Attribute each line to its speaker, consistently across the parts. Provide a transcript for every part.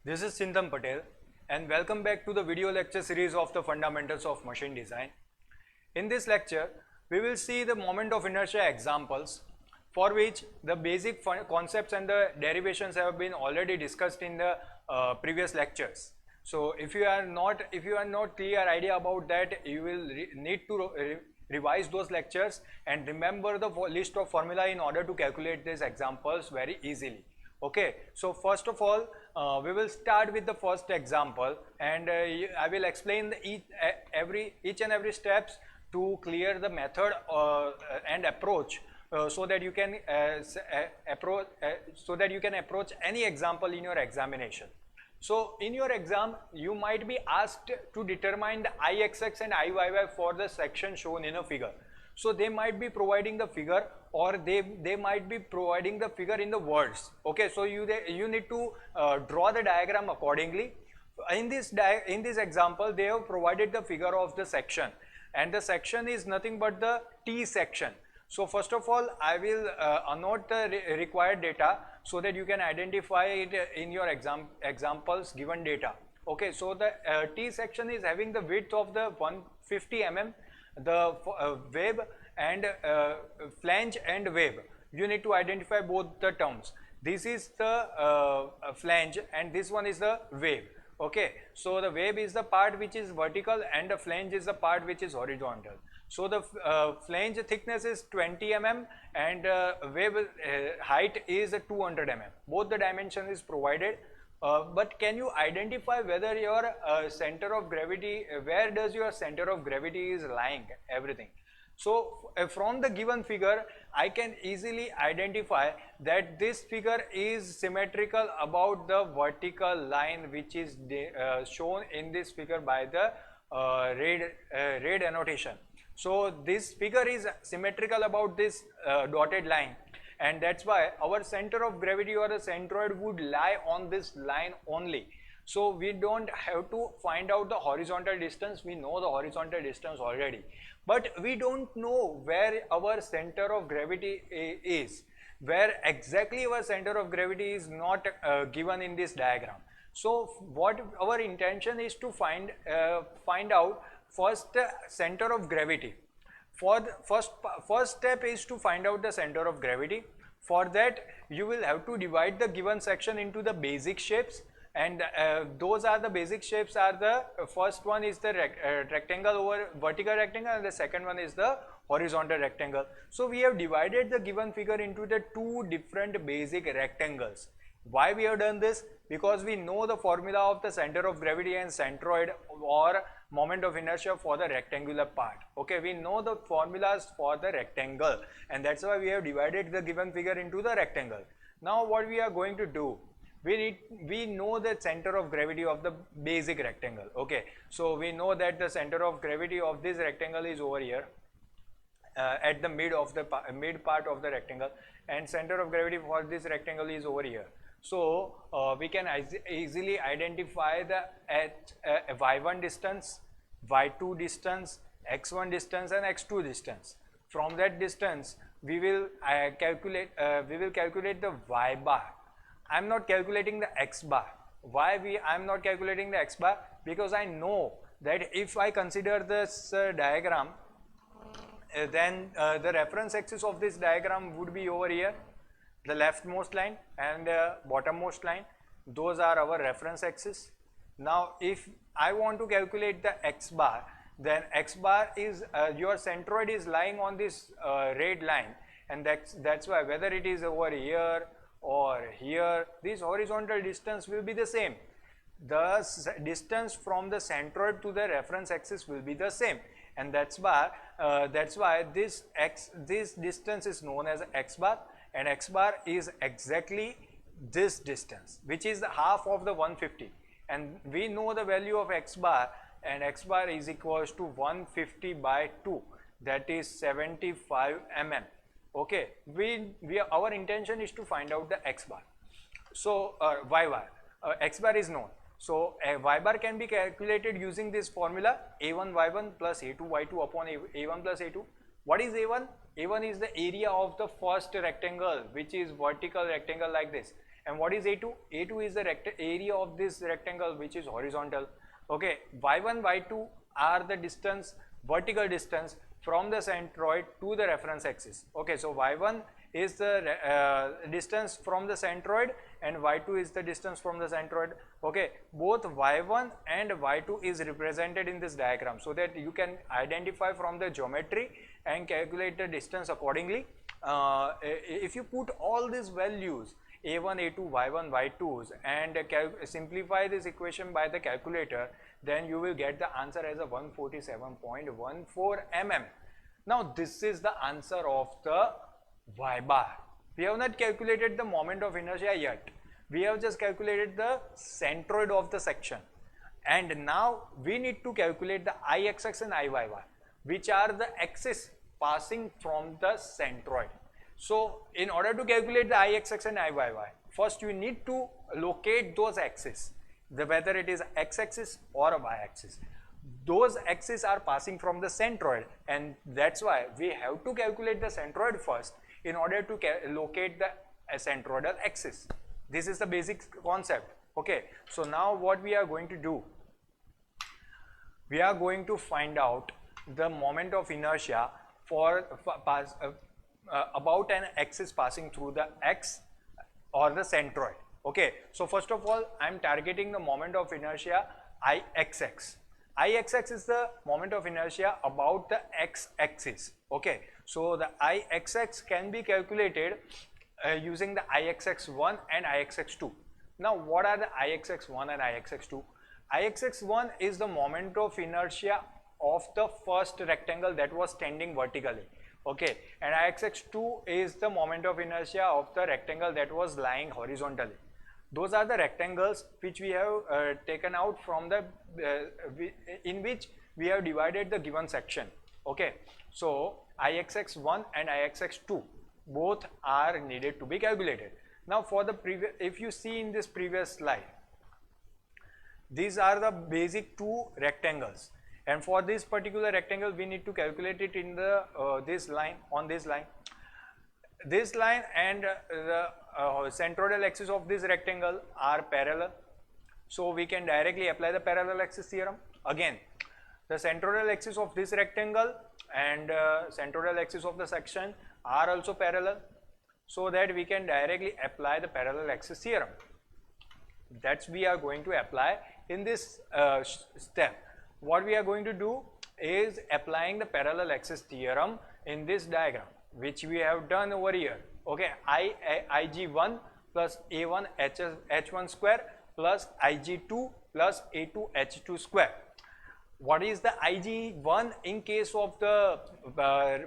Speaker 1: This is Chintan Patel and welcome back to the video lecture series of the Fundamentals of Machine Design. In this lecture, we will see the moment of inertia examples for which the basic concepts and the derivations have been already discussed in the previous lectures. So if you are not clear idea about that, you will need to revise those lectures and remember the list of formula in order to calculate these examples very easily. Okay, so first of all, we will start with the first example, and I will explain each and every steps to clear the method and approach, so that you can approach any example in your examination. So in your exam, you might be asked to determine the I-XX and I-YY for the section shown in a figure. So they might be providing the figure, or they might be providing the figure in the words. Okay, so you need to draw the diagram accordingly. In this example, they have provided the figure of the section, and the section is nothing but the T section. So first of all, I will annotate the required data so that you can identify it in your examples given data. Okay, so the T section is having the width of the 150 mm, the wave and flange and wave. You need to identify both the terms. This is the flange and this one is the wave. Okay, so the wave is the part which is vertical and the flange is the part which is horizontal. So the flange thickness is 20 mm and wave height is 200 mm. Both the dimension is provided. But can you identify whether your center of gravity, where does your center of gravity is lying, everything. So from the given figure, I can easily identify that this figure is symmetrical about the vertical line which is shown in this figure by the red annotation. So this figure is symmetrical about this dotted line, and that's why our center of gravity or the centroid would lie on this line only. So we don't have to find out the horizontal distance. We know the horizontal distance already, but we don't know where our center of gravity is. Where exactly our center of gravity is not given in this diagram. So what our intention is to find out first center of gravity. For the first step is to find out the center of gravity. For that, you will have to divide the given section into the basic shapes, and those are the basic shapes are the first one is the rectangle over vertical rectangle, and the second one is the horizontal rectangle. So we have divided the given figure into the two different basic rectangles. Why we have done this? Because we know the formula of the center of gravity and centroid or moment of inertia for the rectangular part. Okay, we know the formulas for the rectangle, and that's why we have divided the given figure into the rectangle. Now what we are going to do, we know the center of gravity of the basic rectangle. Okay, so we know that the center of gravity of this rectangle is over here at the mid part of the rectangle, and center of gravity for this rectangle is over here. So we can easily identify the y1 distance, y2 distance, x1 distance and x2 distance. From that distance we will calculate the y bar. I am not calculating the x bar. Why I am not calculating the x bar? Because I know that if I consider this diagram, then the reference axis of this diagram would be over here, the leftmost line and bottommost line. Those are our reference axis. Now if I want to calculate the x bar, then x bar is your centroid is lying on this red line, and that's why whether it is over here or here, this horizontal distance will be the same. The distance from the centroid to the reference axis will be the same, and that's why this distance is known as x bar, and x bar is exactly this distance, which is half of the 150, and we know the value of x bar, and x bar is equals to 150 by 2, that is 75 mm. Okay, our intention is to find out the x bar. So y bar, x bar is known. So y bar can be calculated using this formula a1 y1 plus a2 y2 upon a1 plus a2. What is a1? A1 is the area of the first rectangle, which is vertical rectangle like this, And what is A2? A2 is the area of this rectangle which is horizontal. Okay, y1, y2 are the distance, vertical distance from the centroid to the reference axis. Okay, so y1 is the distance from the centroid and y2 is the distance from the centroid. Okay, both y1 and y2 is represented in this diagram so that you can identify from the geometry and calculate the distance accordingly. If you put all these values a1, a2, y1, y2s and simplify this equation by the calculator, then you will get the answer as a 147.14 mm. Now this is the answer of the y bar. We have not calculated the moment of inertia yet. We have just calculated the centroid of the section. And now we need to calculate the ixx and iyy, which are the axes passing from the centroid. So in order to calculate the ixx and iyy, first you need to locate those axes, whether it is x-axis or y-axis. Those axes are passing from the centroid, and that's why we have to calculate the centroid first in order to locate the centroidal axis. This is the basic concept. Okay, so now what we are going to do, we are going to find out the moment of inertia for about an axis passing through the x or the centroid. Okay, so first of all I am targeting the moment of inertia ixx. Ixx is the moment of inertia about the x-axis. Okay, so the ixx can be calculated using the ixx1 and ixx2. Now what are the ixx1 and ixx2? Ixx1 is the moment of inertia of the first rectangle that was standing vertically. Okay, and ixx2 is the moment of inertia of the rectangle that was lying horizontally. Those are the rectangles which we have taken out from the in which we have divided the given section. Okay, so ixx1 and ixx2 both are needed to be calculated. Now for the previous, if you see in this previous slide, these are the basic two rectangles, and for this particular rectangle we need to calculate it in the this line, on this line. This line and the centroidal axis of this rectangle are parallel, so we can directly apply the parallel axis theorem. Again, the centroidal axis of this rectangle and centroidal axis of the section are also parallel, so that we can directly apply the parallel axis theorem. That's we are going to apply in this step. What we are going to do is applying the parallel axis theorem in this diagram, which we have done over here. Okay, Ig1 plus A1 H1 square plus Ig2 plus A2 H2 square. What is the Ig1 in case of the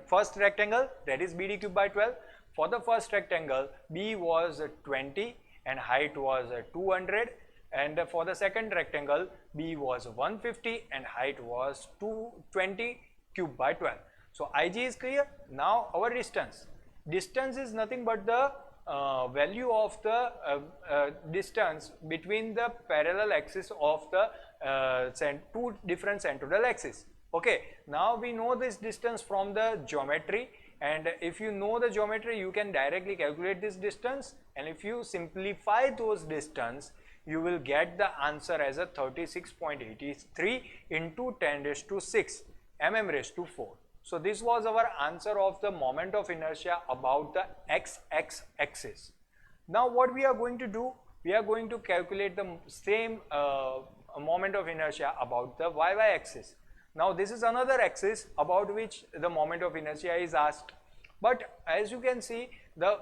Speaker 1: first rectangle? That is BD cube by 12. For the first rectangle, B was 20 and height was 200, and for the second rectangle, B was 150 and height was 220 cube by 12. So Ig is clear. Now our distance. Distance is nothing but the value of the distance between the parallel axis of the two different centroidal axes. Okay, now we know this distance from the geometry, and if you know the geometry you can directly calculate this distance, and if you simplify those distance you will get the answer as a 36.83 into 10 raised to 6 mm raised to 4. So this was our answer of the moment of inertia about the x axis. Now what we are going to do, we are going to calculate the same moment of inertia about the y axis. Now this is another axis about which the moment of inertia is asked, but as you can see,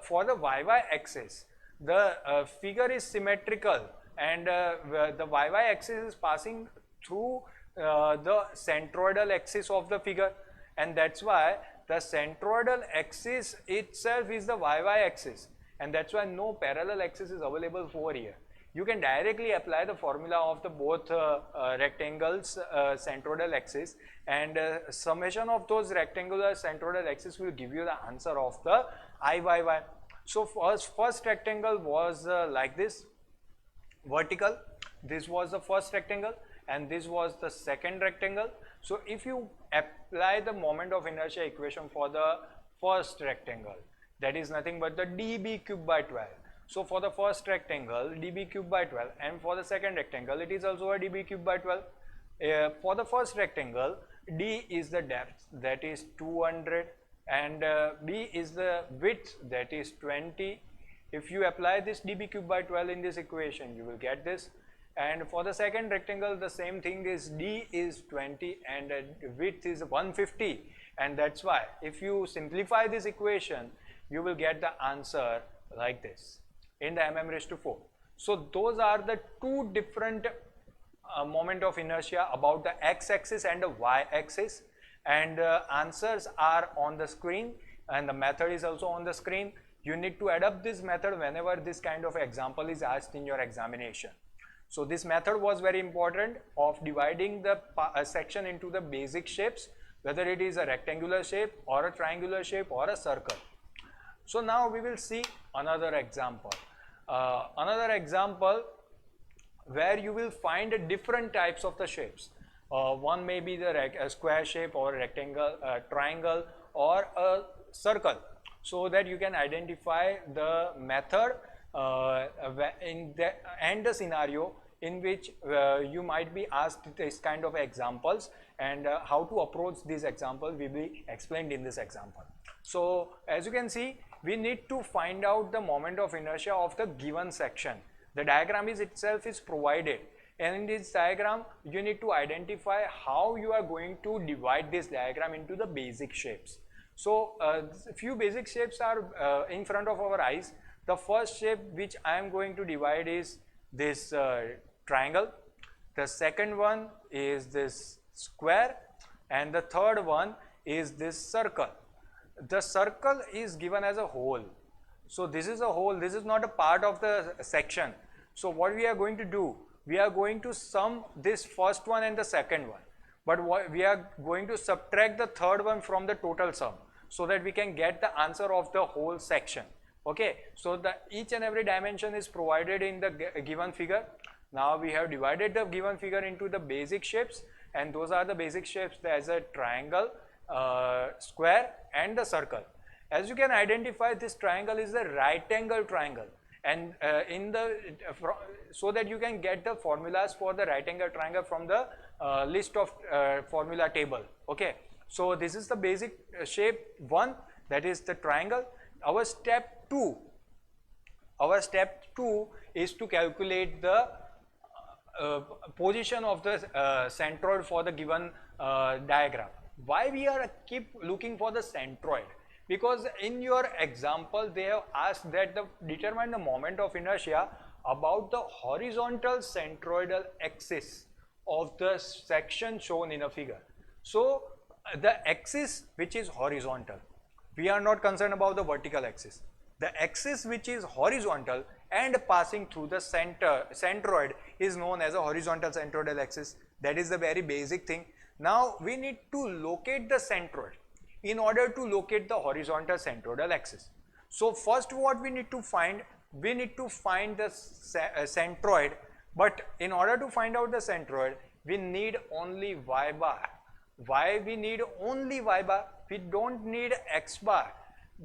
Speaker 1: for the y axis the figure is symmetrical, and the y axis is passing through the centroidal axis of the figure, and that's why the centroidal axis itself is the y axis, and that's why no parallel axis is available over here. You can directly apply the formula of the both rectangles centroidal axis, and summation of those rectangular centroidal axis will give you the answer of the Iyy. So first rectangle was like this, vertical. This was the first rectangle and this was the second rectangle. So if you apply the moment of inertia equation for the first rectangle, that is nothing but the dB cube by 12. So for the first rectangle, db cube by 12, and for the second rectangle, it is also a db cube by 12. For the first rectangle, d is the depth, that is 200, and b is the width, that is 20. If you apply this db cube by 12 in this equation, you will get this. And for the second rectangle, the same thing is d is 20 and width is 150, and that's why if you simplify this equation, you will get the answer like this in the mm raised to 4. So those are the two different moment of inertia about the x-axis and the y-axis, and answers are on the screen and the method is also on the screen. You need to adopt this method whenever this kind of example is asked in your examination. So this method was very important of dividing the section into the basic shapes, whether it is a rectangular shape or a triangular shape or a circle. So now we will see another example. Another example where you will find different types of the shapes. One may be the square shape or rectangle, triangle or a circle, so that you can identify the method and the scenario in which you might be asked this kind of examples, and how to approach this example will be explained in this example. So as you can see, we need to find out the moment of inertia of the given section. The diagram itself is provided, and in this diagram you need to identify how you are going to divide this diagram into the basic shapes. So a few basic shapes are in front of our eyes. The first shape which I am going to divide is this triangle, the second one is this square, and the third one is this circle. The circle is given as a whole. So this is a whole, this is not a part of the section. So what we are going to do, we are going to sum this first one and the second one, but we are going to subtract the third one from the total sum, so that we can get the answer of the whole section. Okay, so the each and every dimension is provided in the given figure. Now we have divided the given figure into the basic shapes, and those are the basic shapes as a triangle, square and the circle. As you can identify, this triangle is the right angle triangle, and so that you can get the formulas for the right angle triangle from the list of formula table. Okay, so this is the basic shape 1, that is the triangle. Our step 2 is to calculate the position of the centroid for the given diagram. Why we are keep looking for the centroid? Because in your example they have asked that determine the moment of inertia about the horizontal centroidal axis of the section shown in a figure. So the axis which is horizontal, we are not concerned about the vertical axis. The axis which is horizontal and passing through the centroid is known as a horizontal centroidal axis. That is the very basic thing. Now we need to locate the centroid in order to locate the horizontal centroidal axis. So first what we need to find the centroid, but in order to find out the centroid, we need only y bar. Why we need only y bar? We don't need x bar,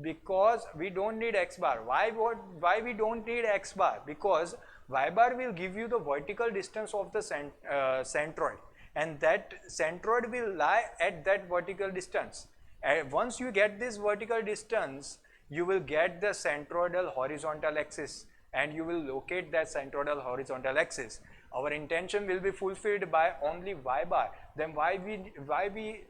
Speaker 1: because we don't need x bar. Why we don't need x bar? Because y bar will give you the vertical distance of the centroid, and that centroid will lie at that vertical distance. And once you get this vertical distance, you will get the centroidal horizontal axis, and you will locate that centroidal horizontal axis. Our intention will be fulfilled by only y bar. Then why we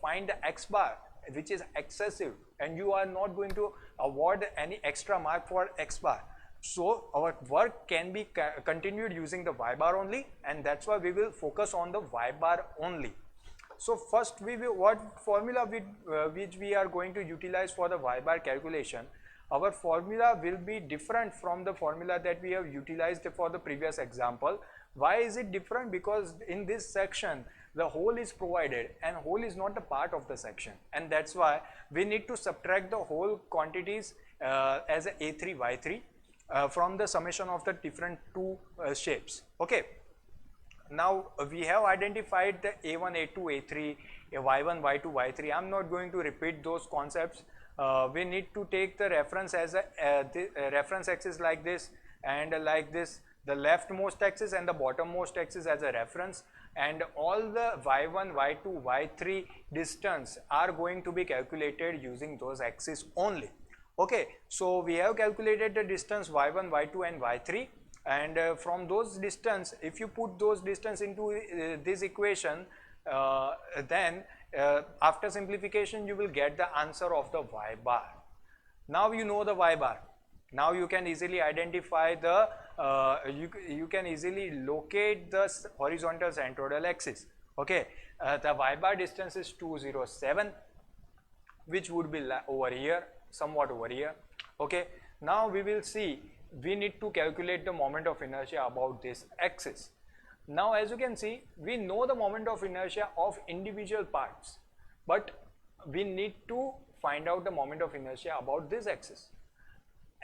Speaker 1: find the x bar, which is excessive, and you are not going to award any extra mark for x bar. So our work can be continued using the y bar only, and that's why we will focus on the y bar only. So first what formula which we are going to utilize for the y bar calculation. Our formula will be different from the formula that we have utilized for the previous example. Why is it different? Because in this section the whole is provided, and whole is not a part of the section, and that's why we need to subtract the whole quantities as a a3 y3 from the summation of the different two shapes. Okay, now we have identified the a1 a2 a3 y1 y2 y3. I'm not going to repeat those concepts. we need to take the reference as a reference axis like this, and like this, the leftmost axis and the bottommost axis as a reference, and all the y1, y2, y3 distance are going to be calculated using those axes only. Okay, so we have calculated the distance y1, y2 and y3, and from those distance, if you put those distance into this equation, then after simplification you will get the answer of the y bar. Now you know the y bar. Now you can easily identify the you can easily locate the horizontal centroidal axis. Okay, the y bar distance is 207, which would be over here, somewhat over here. Okay, now we will see, we need to calculate the moment of inertia about this axis. Now as you can see, we know the moment of inertia of individual parts, but we need to find out the moment of inertia about this axis.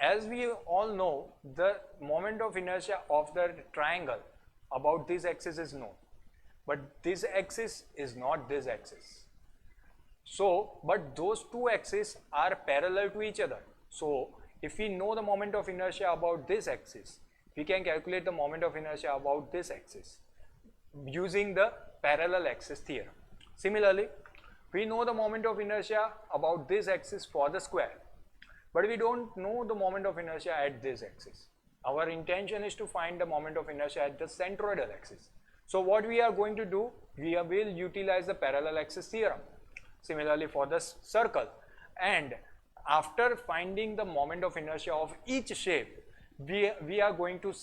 Speaker 1: As we all know, the moment of inertia of the triangle about this axis is known, but this axis is not this axis. So, but those two axes are parallel to each other. So, if we know the moment of inertia about this axis, we can calculate the moment of inertia about this axis using the parallel axis theorem. Similarly, we know the moment of inertia about this axis for the square, but we don't know the moment of inertia at this axis. Our intention is to find the moment of inertia at the centroidal axis. So what we are going to do, we will utilize the parallel axis theorem. Similarly for the circle, and after finding the moment of inertia of each shape, we are going to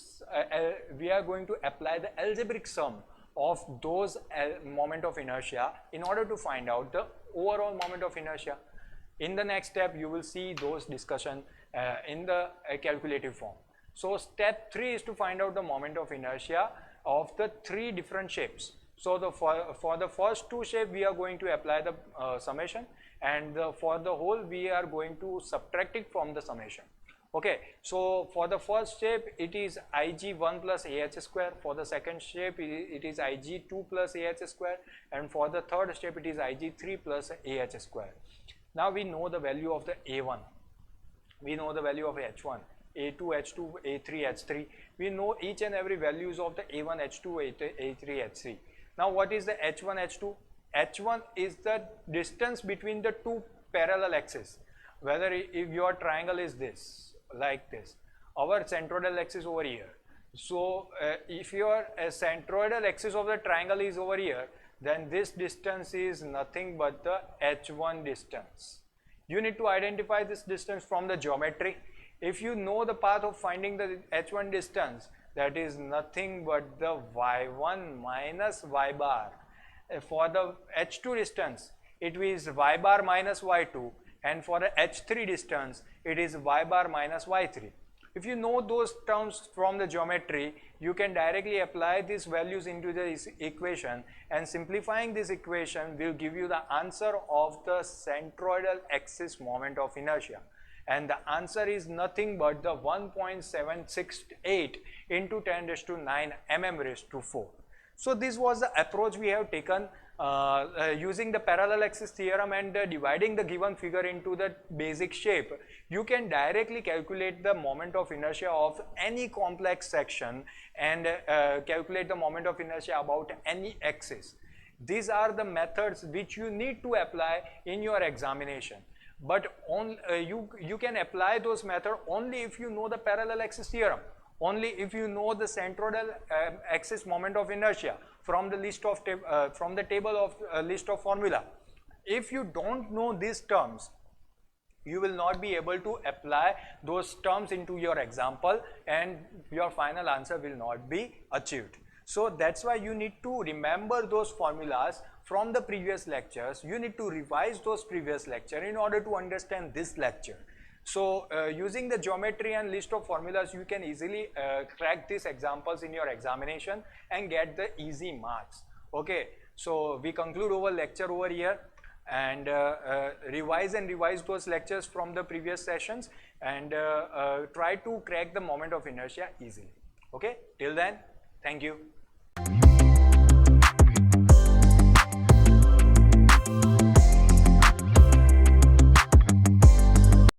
Speaker 1: apply the algebraic sum of those moment of inertia in order to find out the overall moment of inertia. In the next step, you will see those discussion in the calculative form. So step 3 is to find out the moment of inertia of the 3 different shapes. So for the first 2 shapes, we are going to apply the summation, and for the whole, we are going to subtract it from the summation. Okay, so for the first shape, it is Ig1 plus AH square. For the second shape, it is Ig2 plus AH square, and for the third shape, it is Ig3 plus AH square. Now we know the value of the A1, we know the value of H1, A2, H2, A3, H3. We know each and every values of the A1, H2, A3, H3. Now what is the H1, H2? H1 is the distance between the 2 parallel axes. Whether if your triangle is this, like this, our centroidal axis over here. So if your centroidal axis of the triangle is over here, then this distance is nothing but the H1 distance. You need to identify this distance from the geometry. If you know the path of finding the H1 distance, that is nothing but the Y1 minus Y bar. For the H2 distance, it is Y bar minus Y2, and for the H3 distance, it is Y bar minus Y3. If you know those terms from the geometry, you can directly apply these values into this equation, and simplifying this equation will give you the answer of the centroidal axis moment of inertia. And the answer is nothing but the 1.768 into 10 raised to 9 mm raised to 4. So this was the approach we have taken using the parallel axis theorem and dividing the given figure into the basic shape. You can directly calculate the moment of inertia of any complex section and calculate the moment of inertia about any axis. These are the methods which you need to apply in your examination. But you can apply those methods only if you know the parallel axis theorem, only if you know the centroidal axis moment of inertia from the list of from the table of list of formula. If you don't know these terms, you will not be able to apply those terms into your example, and your final answer will not be achieved. So that's why you need to remember those formulas from the previous lectures. You need to revise those previous lectures in order to understand this lecture. So using the geometry and list of formulas, you can easily crack these examples in your examination and get the easy marks. Okay, so we conclude our lecture over here, and revise those lectures from the previous sessions, and try to crack the moment of inertia easily. Okay, till then, thank you.